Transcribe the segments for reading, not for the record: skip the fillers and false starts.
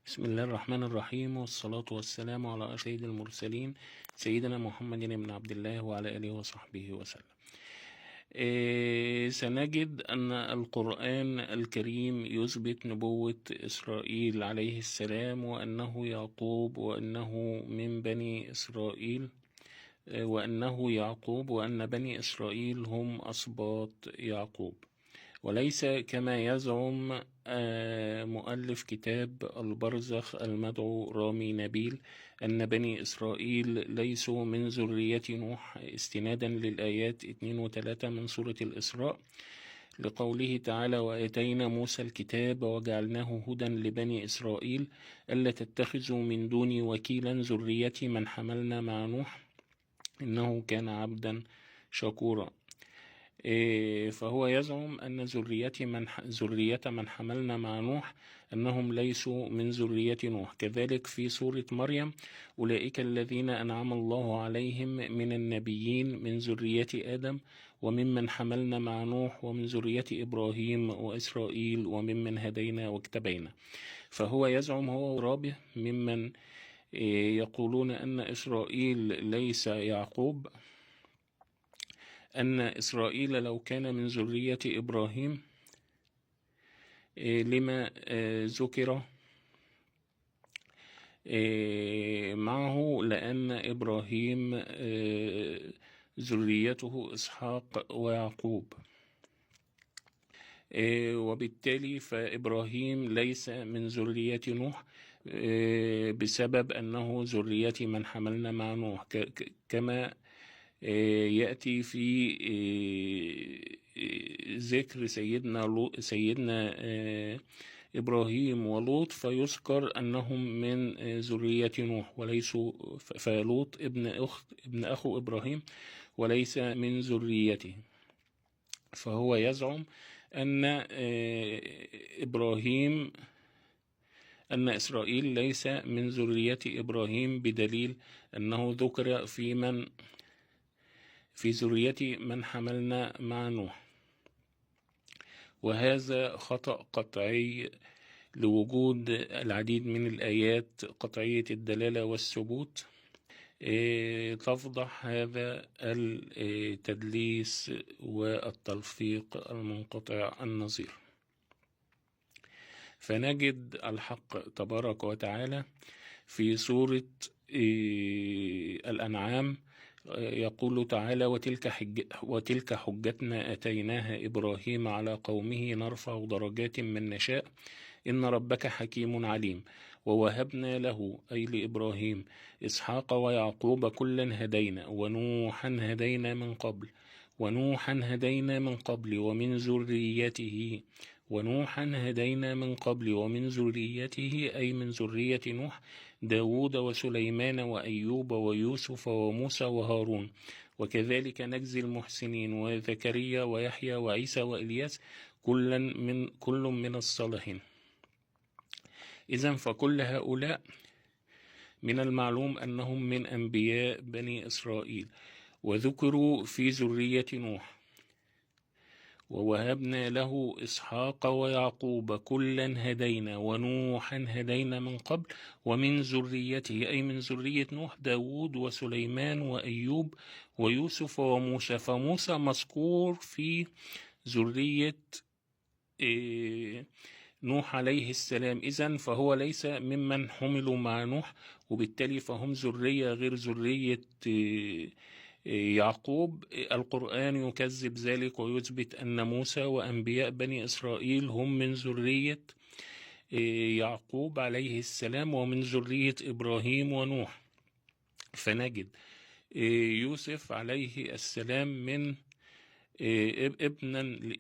بسم الله الرحمن الرحيم، والصلاة والسلام على سيد المرسلين سيدنا محمد بن عبد الله وعلى آله وصحبه وسلم. سنجد أن القرآن الكريم يثبت نبوة إسرائيل عليه السلام، وأنه يعقوب، وأنه من بني إسرائيل، وأنه يعقوب، وأن بني إسرائيل هم أسباط يعقوب، وليس كما يزعم مؤلف كتاب البرزخ المدعو رامي نبيل أن بني إسرائيل ليسوا من ذرية نوح، استنادا للآيات 2 و 3 من سورة الإسراء لقوله تعالى: وآتينا موسى الكتاب وجعلناه هدى لبني إسرائيل ألا تتخذوا من دوني وكيلا ذرية من حملنا مع نوح إنه كان عبدا شكورا. فهو يزعم أن ذرية من حملنا مع نوح أنهم ليسوا من ذرية نوح. كذلك في سورة مريم: أولئك الذين أنعم الله عليهم من النبيين من ذرية آدم وممن حملنا مع نوح ومن ذرية إبراهيم وإسرائيل وممن هدينا واجتبينا. فهو يزعم هو ورابه ممن يقولون أن إسرائيل ليس يعقوب، أن إسرائيل لو كان من ذرية إبراهيم لما ذكر معه، لأن إبراهيم ذريته إسحاق ويعقوب، وبالتالي فإبراهيم ليس من ذرية نوح بسبب أنه ذرية من حملنا مع نوح، كما يأتي في ذكر سيدنا إبراهيم ولوط، فيذكر أنهم من ذرية نوح وليسوا، فلوط ابن أخو إبراهيم وليس من ذريته. فهو يزعم أن إسرائيل ليس من ذرية إبراهيم، بدليل أنه ذكر في ذرية من حملنا مع نوح، وهذا خطأ قطعي لوجود العديد من الآيات قطعية الدلالة والثبوت تفضح هذا التدليس والتلفيق المنقطع النظير. فنجد الحق تبارك وتعالى في سورة الأنعام يقول تعالى: وتلك حجتنا أتيناها إبراهيم على قومه نرفع درجات من نشاء إن ربك حكيم عليم ووهبنا له، أي لإبراهيم، إسحاق ويعقوب كلا هدينا ونوحا هدينا من قبل ومن ذريته أي من ذرية نوح داود وسليمان وأيوب ويوسف وموسى وهارون، وكذلك نجزي المحسنين، وزكريا ويحيى وعيسى وإلياس كل من الصالحين. إذن فكل هؤلاء من المعلوم أنهم من أنبياء بني إسرائيل، وذكروا في ذرية نوح: ووهبنا له إسحاق ويعقوب كلا هدينا ونوحا هدينا من قبل ومن ذريته أي من ذرية نوح داود وسليمان وأيوب ويوسف وموسى. فموسى مذكور في ذرية نوح عليه السلام، إذن فهو ليس ممن حملوا مع نوح، وبالتالي فهم ذرية غير ذرية يعقوب. القرآن يكذب ذلك ويثبت أن موسى وأنبياء بني إسرائيل هم من ذرية يعقوب عليه السلام ومن ذرية إبراهيم ونوح. فنجد يوسف عليه السلام من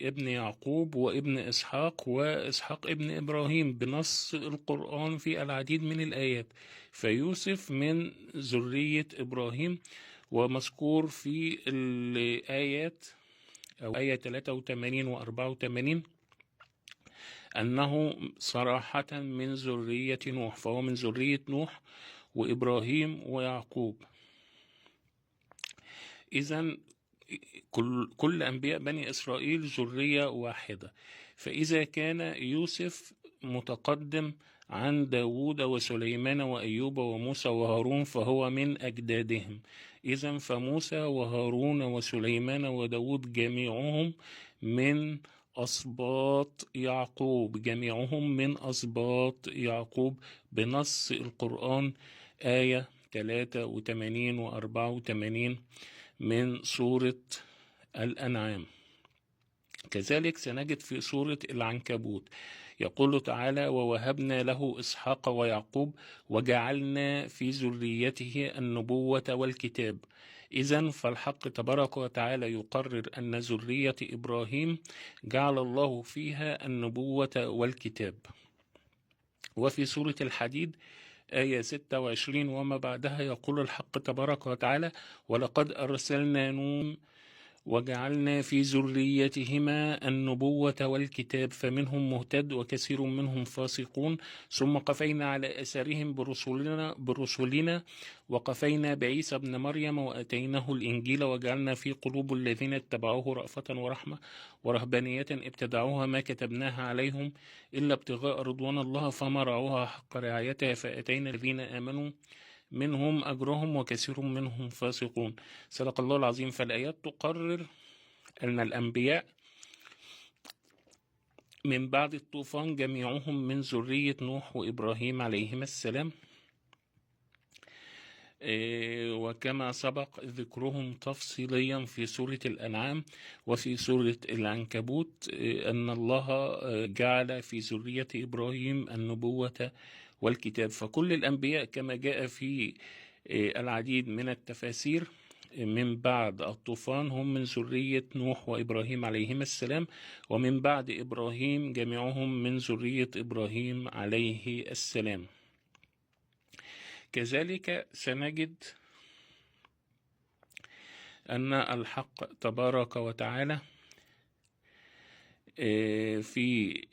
ابن يعقوب وابن إسحاق، وإسحاق ابن إبراهيم بنص القرآن في العديد من الآيات. فيوسف من ذرية إبراهيم، ومذكور في الآيات أو آية 83 و 84 أنه صراحة من ذرية نوح، فهو من ذرية نوح وإبراهيم ويعقوب. إذن كل أنبياء بني إسرائيل ذرية واحدة. فإذا كان يوسف متقدم عن داود وسليمان وأيوب وموسى وهارون فهو من أجدادهم. إذن فموسى وهارون وسليمان وداود جميعهم من أسباط يعقوب، جميعهم من أسباط يعقوب بنص القرآن، آية 83 و 84 من سورة الأنعام. كذلك سنجد في سورة العنكبوت يقول تعالى: ووهبنا له إسحاق ويعقوب وجعلنا في ذريته النبوة والكتاب. إذن فالحق تبارك وتعالى يقرر أن ذرية إبراهيم جعل الله فيها النبوة والكتاب. وفي سورة الحديد آية 26 وما بعدها يقول الحق تبارك وتعالى: ولقد أرسلنا نوح وجعلنا في ذريتهما النبوة والكتاب فمنهم مهتد وكثير منهم فاسقون ثم قفينا على أثرهم برسلنا وقفينا بعيسى ابن مريم وآتيناه الإنجيل وجعلنا في قلوب الذين اتبعوه رأفة ورحمة ورهبانية ابتدعوها ما كتبناها عليهم إلا ابتغاء رضوان الله فما رعوها حق رعايتها فآتينا الذين آمنوا منهم أجرهم وكثير منهم فاسقون. صدق الله العظيم. فالآيات تقرر أن الأنبياء من بعد الطوفان جميعهم من ذرية نوح وإبراهيم عليهما السلام، وكما سبق ذكرهم تفصيليا في سورة الأنعام وفي سورة العنكبوت أن الله جعل في ذرية إبراهيم النبوة والكتاب. فكل الأنبياء كما جاء في العديد من التفاسير من بعد الطوفان هم من ذرية نوح وإبراهيم عليهما السلام، ومن بعد إبراهيم جميعهم من ذرية إبراهيم عليه السلام. كذلك سنجد أن الحق تبارك وتعالى في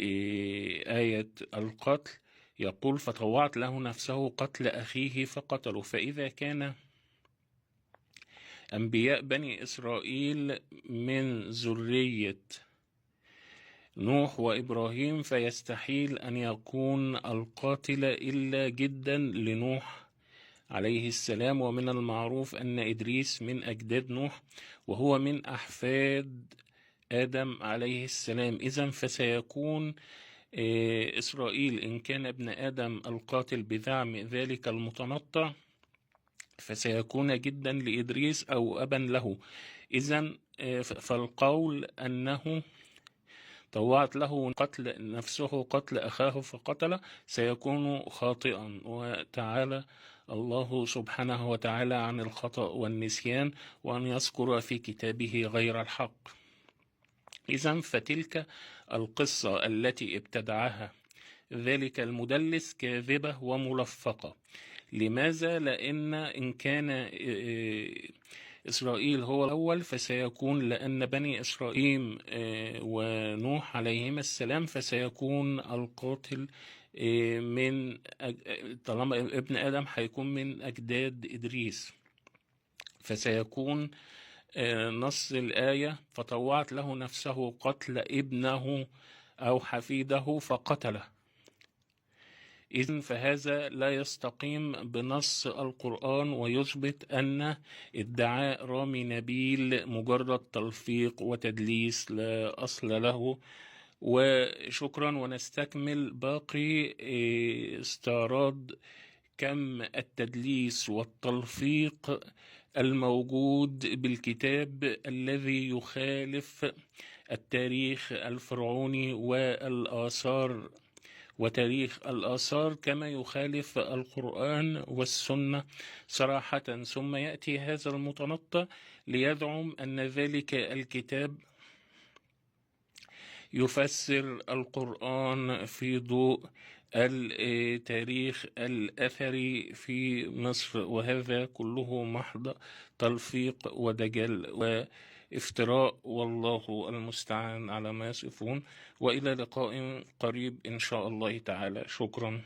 آية القتل يقول: فطوعت له نفسه قتل أخيه فقتله. فإذا كان أنبياء بني إسرائيل من ذرية نوح وإبراهيم فيستحيل أن يكون القاتل إلا جدا لنوح عليه السلام. ومن المعروف أن إدريس من أجداد نوح وهو من أحفاد آدم عليه السلام. إذن فسيكون إسرائيل إن كان ابن آدم القاتل بزعم ذلك المتنطع فسيكون جدا لإدريس أو أبا له. إذن فالقول أنه طوعت له قتل نفسه قتل أخاه فقتل سيكون خاطئا، وتعالى الله سبحانه وتعالى عن الخطأ والنسيان وأن يذكر في كتابه غير الحق. إذن فتلك القصة التي ابتدعها ذلك المدلس كاذبة وملفقة. لماذا؟ لأن إن كان إسرائيل هو الأول فسيكون لأن بني إسرائيل ونوح عليهما السلام فسيكون القاتل من طالما ابن آدم هيكون من أجداد إدريس فسيكون نص الآية: فطوعت له نفسه قتل ابنه أو حفيده فقتله. إذن فهذا لا يستقيم بنص القرآن ويثبت أن ادعاء رامي نبيل مجرد تلفيق وتدليس لا أصل له. وشكرا، ونستكمل باقي استعراض كم التدليس والتلفيق الموجود بالكتاب الذي يخالف التاريخ الفرعوني والآثار وتاريخ الآثار كما يخالف القرآن والسنة صراحة. ثم يأتي هذا المتنطع ليزعم أن ذلك الكتاب يفسر القرآن في ضوء التاريخ الأثري في مصر، وهذا كله محض تلفيق ودجل وافتراء، والله المستعان على ما يصفون. وإلى لقاء قريب إن شاء الله تعالى. شكرا.